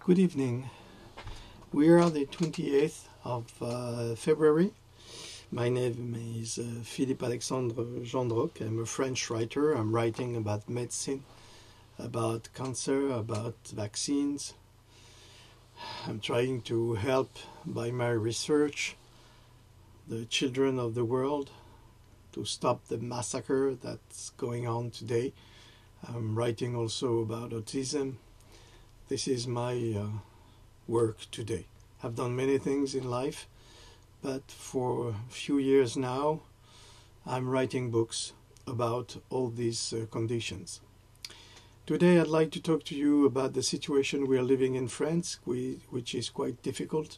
Good evening. We are the 28th of February. My name is Philippe Alexandre Gendroc. I'm a French writer. I'm writing about medicine, about cancer, about vaccines. I'm trying to help by my research the children of the world to stop the massacre that's going on today. I'm writing also about autism. This is my work today. I've done many things in life, but for a few years now, I'm writing books about all these conditions. Today, I'd like to talk to you about the situation we are living in France, which is quite difficult.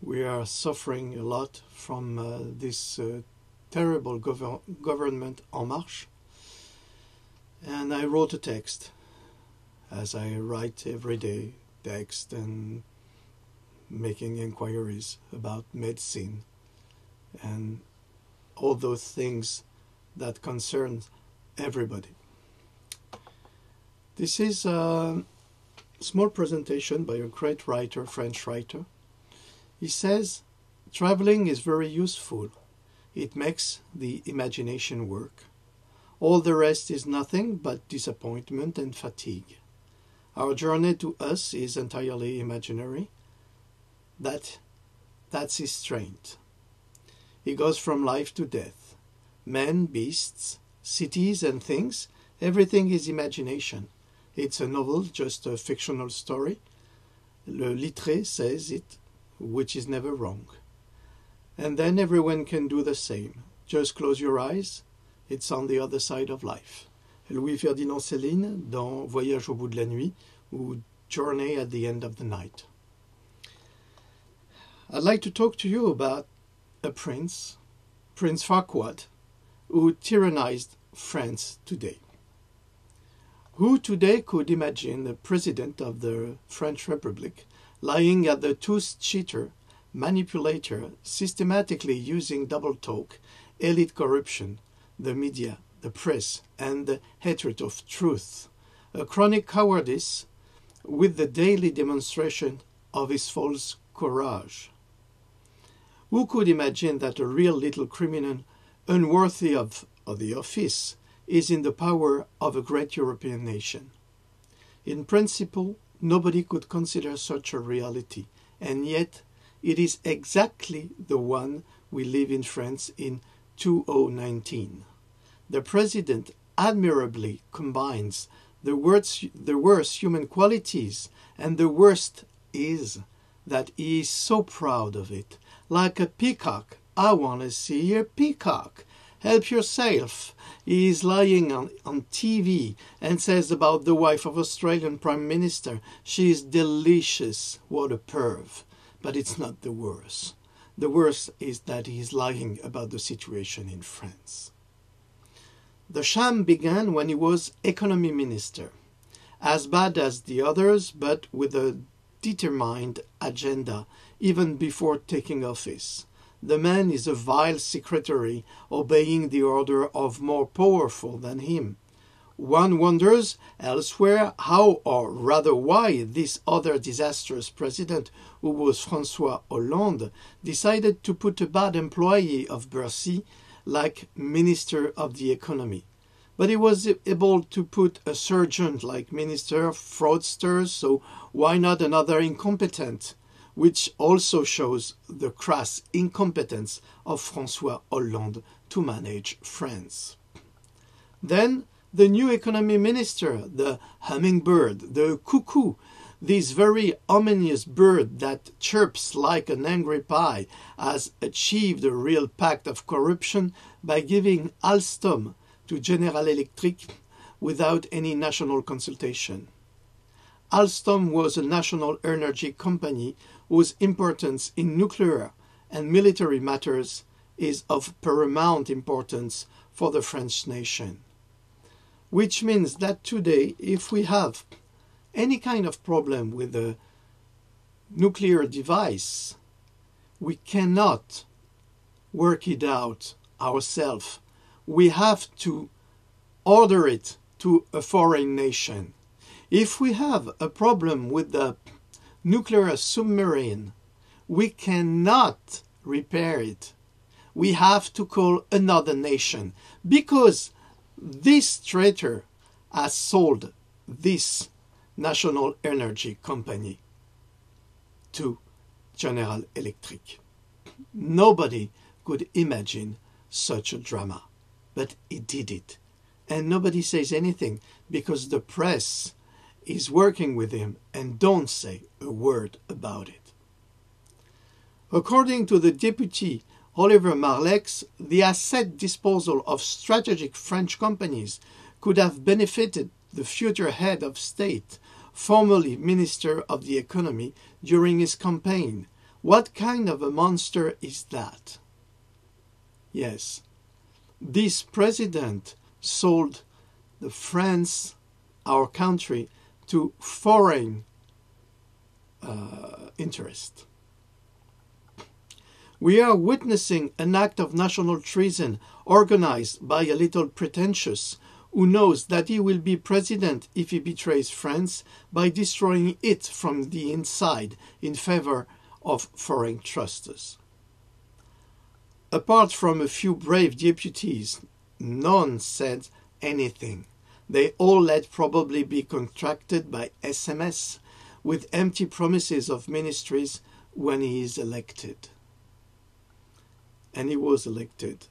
We are suffering a lot from this terrible government en marche. And I wrote a text, as I write every day, text and making inquiries about medicine and all those things that concern everybody. This is a small presentation by a great writer, French writer. He says, traveling is very useful. It makes the imagination work. All the rest is nothing but disappointment and fatigue. Our journey to us is entirely imaginary. That's his strength. He goes from life to death. Men, beasts, cities and things, everything is imagination. It's a novel, just a fictional story. Le Littré says it, which is never wrong. And then everyone can do the same. Just close your eyes. It's on the other side of life. Louis-Ferdinand Céline dans Voyage au bout de la nuit ou Journey at the end of the night. I'd like to talk to you about a prince, Prince Farquaad, who tyrannized France today. Who today could imagine the president of the French Republic lying at the toothed cheater, manipulator, systematically using double talk, elite corruption, the media, the press, and the hatred of truth, a chronic cowardice with the daily demonstration of his false courage. Who could imagine that a real little criminal, unworthy of the office, is in the power of a great European nation? In principle, nobody could consider such a reality, and yet it is exactly the one we live in France in 2019. The president admirably combines the worst human qualities, and the worst is that he is so proud of it. Like a peacock. I want to see your peacock. Help yourself. He is lying on TV and says about the wife of Australian Prime Minister, she is delicious. What a perv. But it's not the worst. The worst is that he is lying about the situation in France. The sham began when he was economy minister, as bad as the others, but with a determined agenda even before taking office. The man is a vile secretary obeying the order of more powerful than him. One wonders elsewhere how, or rather why, this other disastrous president, who was François Hollande, decided to put a bad employee of Bercy like Minister of the Economy. But he was able to put a surgeon like Minister of Fraudsters, so why not another incompetent? Which also shows the crass incompetence of François Hollande to manage France. Then the new economy minister, the hummingbird, the cuckoo, this very ominous bird that chirps like an angry pie, has achieved a real pact of corruption by giving Alstom to General Electric without any national consultation. Alstom was a national energy company whose importance in nuclear and military matters is of paramount importance for the French nation. Which means that today, if we have any kind of problem with a nuclear device, we cannot work it out ourselves. We have to order it to a foreign nation. If we have a problem with the nuclear submarine. We cannot repair it. We have to call another nation because this traitor has sold this national energy company to General Electric. Nobody could imagine such a drama, but he did it. And nobody says anything because the press is working with him and don't say a word about it. According to the deputy Oliver Marlex, the asset disposal of strategic French companies could have benefited the future head of state, formerly Minister of the Economy, during his campaign. What kind of a monster is that? Yes, this president sold the France, our country, to foreign interest. We are witnessing an act of national treason organized by a little pretentious who knows that he will be president if he betrays France by destroying it from the inside in favor of foreign trusters. Apart from a few brave deputies, none said anything. They all let probably be contracted by SMS with empty promises of ministries when he is elected. And he was elected.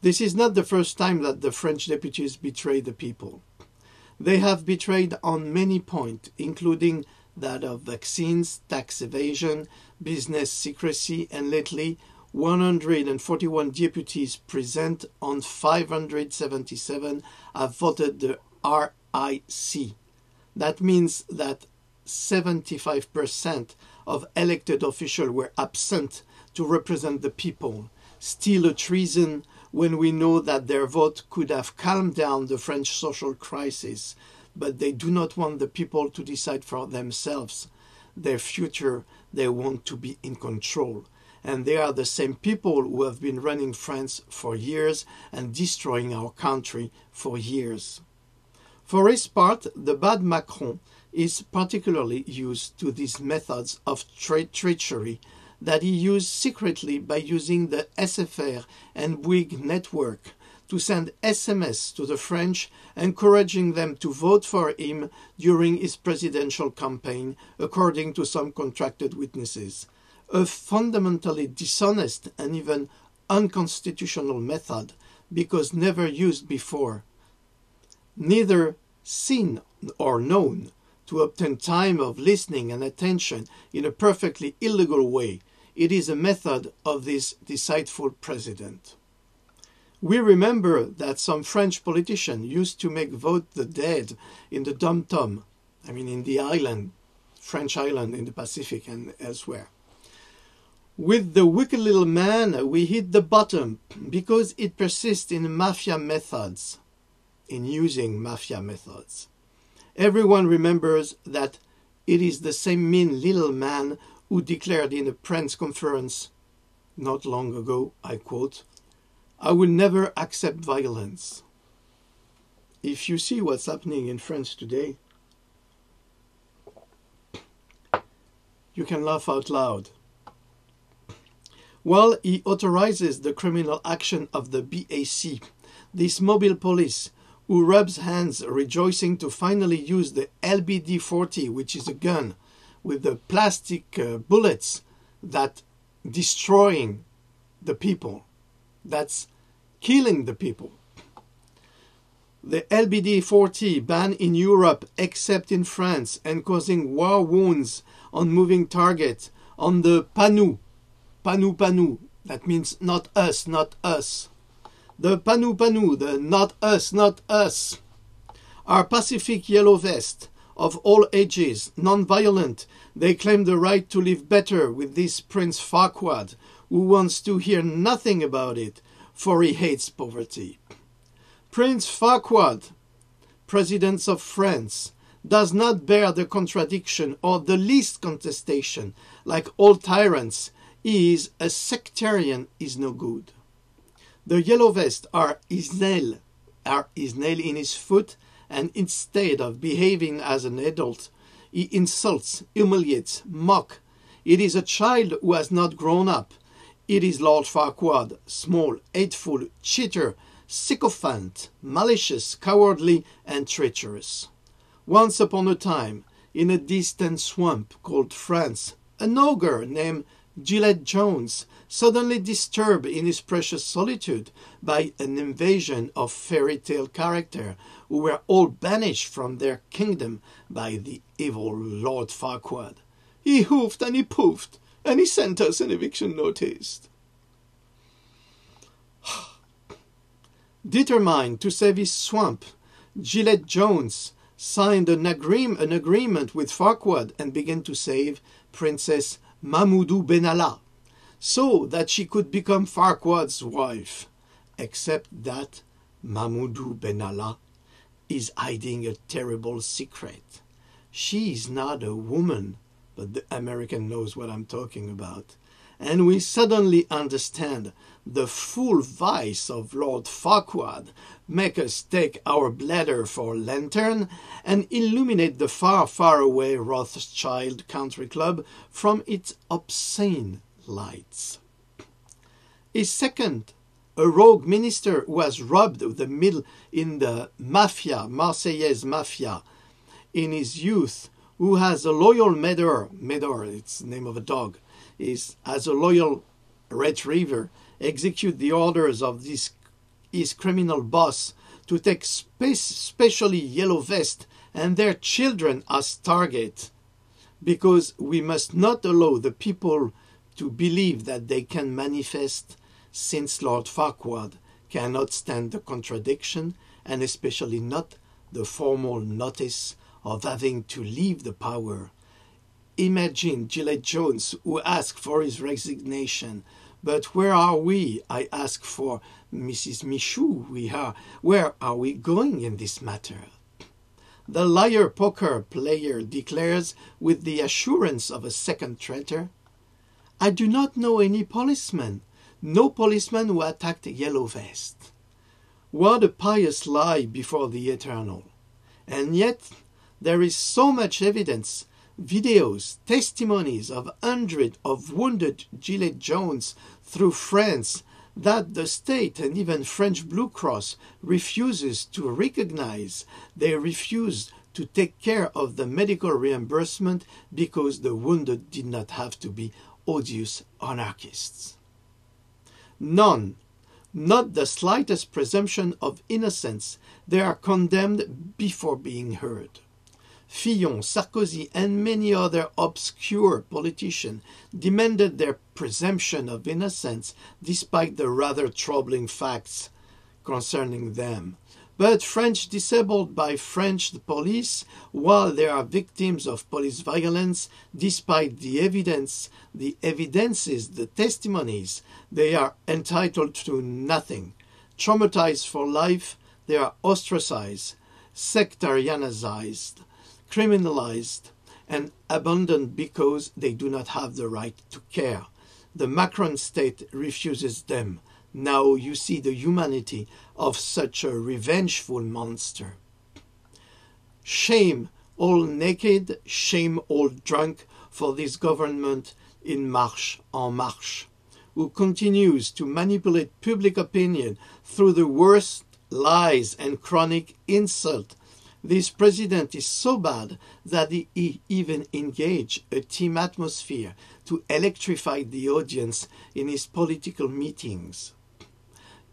This is not the first time that the French deputies betray the people. They have betrayed on many points, including that of vaccines, tax evasion, business secrecy, and lately 141 deputies present on 577 have voted the RIC. That means that 75% of elected officials were absent to represent the people. Still a treason when we know that their vote could have calmed down the French social crisis, but they do not want the people to decide for themselves. Their future, they want to be in control. And they are the same people who have been running France for years and destroying our country for years. For his part, the bad Macron is particularly used to these methods of treachery that he used secretly by using the SFR and Bouygues network to send SMS to the French, encouraging them to vote for him during his presidential campaign, according to some contracted witnesses. A fundamentally dishonest and even unconstitutional method, because never used before, neither seen or known, to obtain time of listening and attention in a perfectly illegal way. It is a method of this deceitful president. We remember that some French politicians used to make vote the dead in the dum-dum, in the island, French island in the Pacific and elsewhere. With the wicked little man, we hit the bottom because it persists in mafia methods, in using mafia methods. Everyone remembers that it is the same mean little man who declared in a press conference not long ago, I quote, "I will never accept violence." If you see what's happening in France today, you can laugh out loud. While he authorizes the criminal action of the BAC, this mobile police who rubs hands rejoicing to finally use the LBD-40, which is a gun with the plastic bullets that destroying the people, that's killing the people. The LBD-40 banned in Europe except in France and causing war wounds on moving targets on the PANOU. PANOU, that means not us, not us. The PANOU, the not us, are Pacific yellow vest of all ages, non-violent. They claim the right to live better with this Prince Farquaad, who wants to hear nothing about it, for he hates poverty. Prince Farquaad, President of France, does not bear the contradiction or the least contestation. Like all tyrants, he is a sectarian, is no good. The yellow vest are his nail in his foot, and instead of behaving as an adult, He insults, humiliates, mocks. It is a child who has not grown up. It is Lord Farquaad, small, hateful, cheater, sycophant, malicious, cowardly, and treacherous. Once upon a time, in a distant swamp called France, an ogre named Gillette Jones, suddenly disturbed in his precious solitude by an invasion of fairy tale characters who were all banished from their kingdom by the evil Lord Farquaad. He hoofed and he poofed, and he sent us an eviction notice. Determined to save his swamp, Gillette Jones signed an agreement with Farquaad and began to save Princess Mahmoudou Benalla, so that she could become Farquaad's wife. Except that Mahmoudou Benalla is hiding a terrible secret. She is not a woman, but the American knows what I'm talking about. And we suddenly understand the full vice of Lord Farquaad make us take our bladder for lantern and illuminate the far, far away Rothschild Country Club from its obscene lights. His second, a rogue minister who has robbed the mill in the mafia, Marseillaise mafia, in his youth, who has a loyal Médor, it's the name of a dog, as a loyal retriever, execute the orders of his criminal boss to take specially yellow vest and their children as target, because we must not allow the people to believe that they can manifest, since Lord Farquaad cannot stand the contradiction, and especially not the formal notice of having to leave the power. Imagine Gillette Jones, who asked for his resignation. But where are we? I ask for Mrs. Michoud. Where are we going in this matter? The liar poker player declares with the assurance of a second traitor, I do not know any policeman, no policeman who attacked Yellow Vest. What a pious lie before the Eternal. And yet there is so much evidence, videos, testimonies of hundreds of wounded Gillette Jones through France that the state and even French Blue Cross refuses to recognize. They refuse to take care of the medical reimbursement because the wounded did not have to be odious anarchists. None, not the slightest presumption of innocence. They are condemned before being heard. Fillon, Sarkozy, and many other obscure politicians demanded their presumption of innocence despite the rather troubling facts concerning them. But French disabled by French police, while they are victims of police violence, despite the evidences, the testimonies, they are entitled to nothing. Traumatized for life, they are ostracized, sectarianized, criminalized, and abandoned because they do not have the right to care. The Macron state refuses them. Now you see the humanity of such a revengeful monster. Shame all naked, shame all drunk for this government en marche, who continues to manipulate public opinion through the worst lies and chronic insult. This president is so bad that he even engaged a team atmosphere to electrify the audience in his political meetings.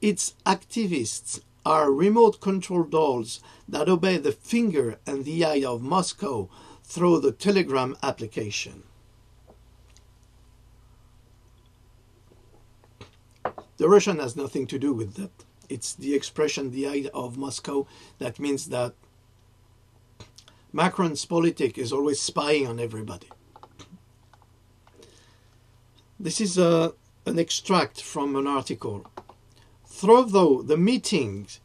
Its activists are remote control dolls that obey the finger and the eye of Moscow through the Telegram application. The Russian has nothing to do with that. It's the expression, the eye of Moscow, that means that Macron's politic is always spying on everybody. This is an extract from an article. Through the meetings,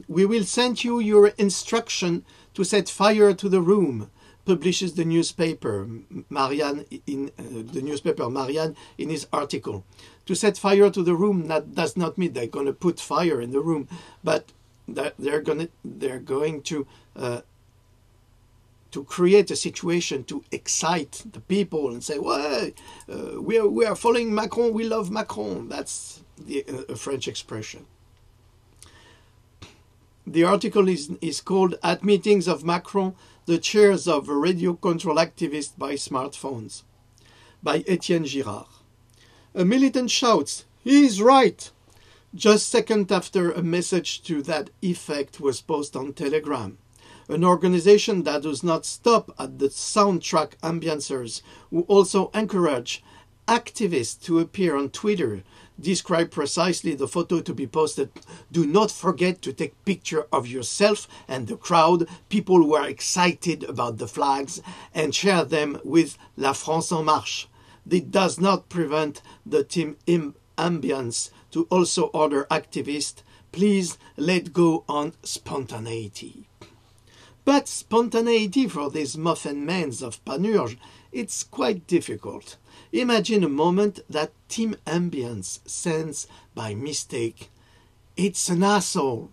we will send you your instruction to set fire to the room, publishes the newspaper Marianne in his article. To set fire to the room, that does not mean they're going to put fire in the room, but that they're going to to create a situation to excite the people and say, well, we are following Macron, we love Macron. That's a French expression. The article is called At Meetings of Macron, the Chairs of Radio Control Activists by Smartphones, by Etienne Girard. A militant shouts, "He is right!" just seconds after a message to that effect was posted on Telegram, an organization that does not stop at the soundtrack ambiancers, who also encourage activists to appear on Twitter, describe precisely the photo to be posted. Do not forget to take picture of yourself and the crowd, people who are excited about the flags, and share them with La France en Marche. This does not prevent the team ambience to also order activists, please let go on spontaneity. But spontaneity for these muffin men of Panurge, it's quite difficult. Imagine a moment that Team Ambience sends by mistake, "It's an asshole,"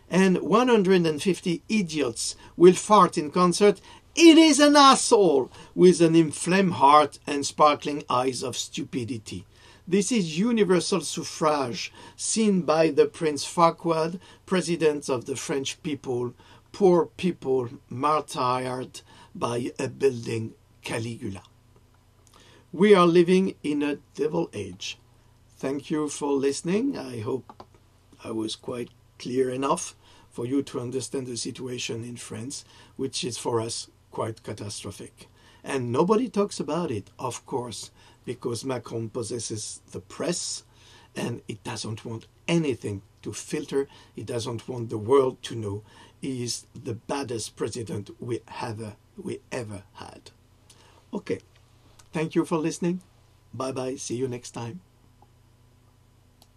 and 150 idiots will fart in concert, "It is an asshole," with an inflamed heart and sparkling eyes of stupidity. This is universal suffrage, seen by the Prince Farquaad, President of the French people, poor people martyred by a building Caligula. We are living in a devil age. Thank you for listening. I hope I was quite clear enough for you to understand the situation in France, which is for us quite catastrophic. And nobody talks about it, of course, because Macron possesses the press and it doesn't want anything to filter. It doesn't want the world to know he is the baddest president we ever had. Okay. Thank you for listening. Bye-bye. See you next time.